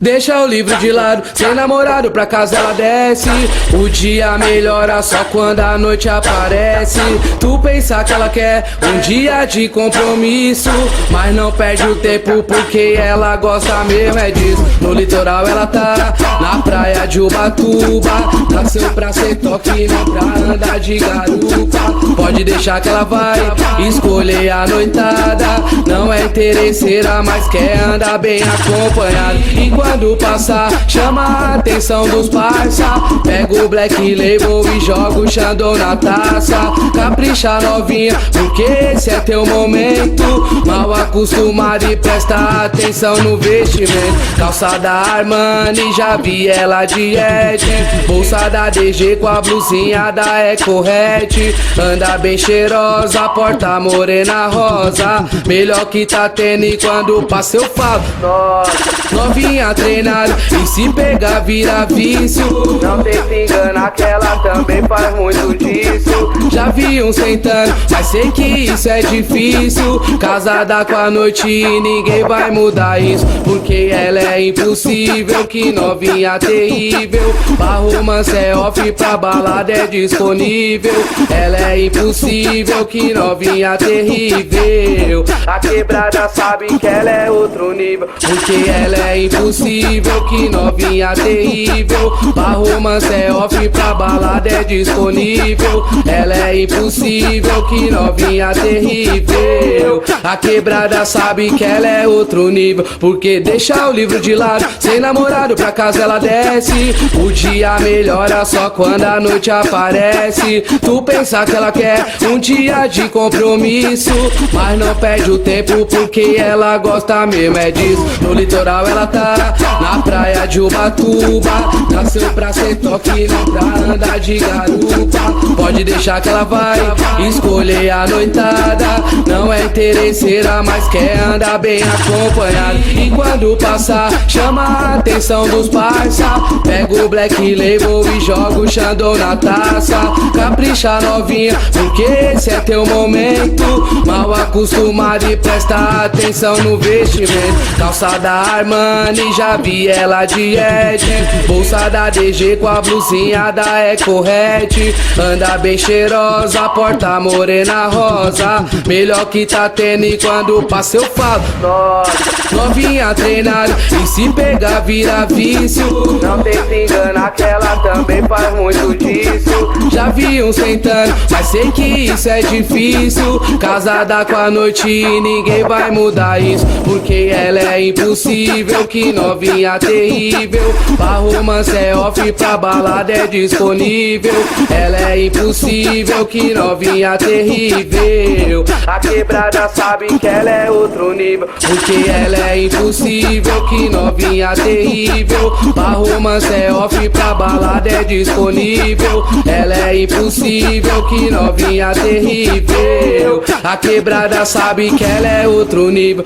Deixa o livro de lado, sem namorado pra casa ela desce. O dia melhora só quando a noite aparece. Tu pensa que ela quer um dia de compromisso, mas não perde o tempo porque ela gosta mesmo é disso. No litoral ela tá, na praia de Ubatuba. Nasceu pra ser toque, não pra andar de garupa. Pode deixar que ela vai escolher a noitada. Não é interesseira, mas quer andar bem acompanhado. E quando passar, chama a atenção dos parça. Pega o Black Label e joga o Xandão na taça. Capricha novinha, porque esse é teu momento. Mal acostumado e presta atenção no vestimento. Calça da Armani, já vi ela de Ed. Bolsa da DG com a blusinha da EcoRed. Anda bem cheirosa, porta morena rosa. Melhor que tá tendo e quando passa eu falo nossa. Novinha treinada e se pegar vira vício. Não tenta enganar que ela também faz muito disso. Já vi um sentando, mas sei que isso é difícil. Casada com a noite e ninguém vai mudar isso, porque ela é impossível. Que novinha terrível. Pra romance é off, pra balada é disponível. Ela é impossível, que novinha terrível. A quebrada sabe que ela é outro nível, porque ela é impossível, que novinha terrível. Pra romance é off, pra balada é disponível. Ela é impossível, que novinha terrível. A quebrada sabe que ela é outro nível, porque deixa o livro de lado, sem namorado pra casa ela desce. O dia melhora só quando a noite aparece. Tu pensa que ela quer um dia de compromisso, mas não perde o tempo porque ela gosta mesmo é disso. No litoral ela tá, na praia de Ubatuba. Nasceu pra ser toque, não pra andar de garupa. Pode deixar que ela vai escolher a noitada. Não é interesseira, mas quer andar bem acompanhado. E quando passar, chama a atenção dos parça. Pega o Black Label e joga o Xandão na taça. Capricha novinha, porque esse é teu momento. Mal acostumado e presta atenção no vestimento. Calça da Armani, já vi ela de Ed. Bolsa da DG com a blusinha da EcoRed. Anda bem cheirosa, porta morena rosa. Melhor que tá tendo e quando passa eu falo nossa. Novinha treinada e se pegar vira vício. Não tenta enganar que ela também faz muito disso. Já vi um sentando, mas sei que isso é difícil. Casada com a noite e ninguém vai mudar isso, porque ela é impossível, que novinha terrível. Pra romance é off, pra balada é disponível. Ela é impossível, que novinha terrível. A quebrada sabe que ela é outro nível, porque ela é impossível, que novinha terrível. Pra romance é off, pra balada é disponível. Ela é impossível, que novinha terrível. A quebrada sabe que ela é outro nível.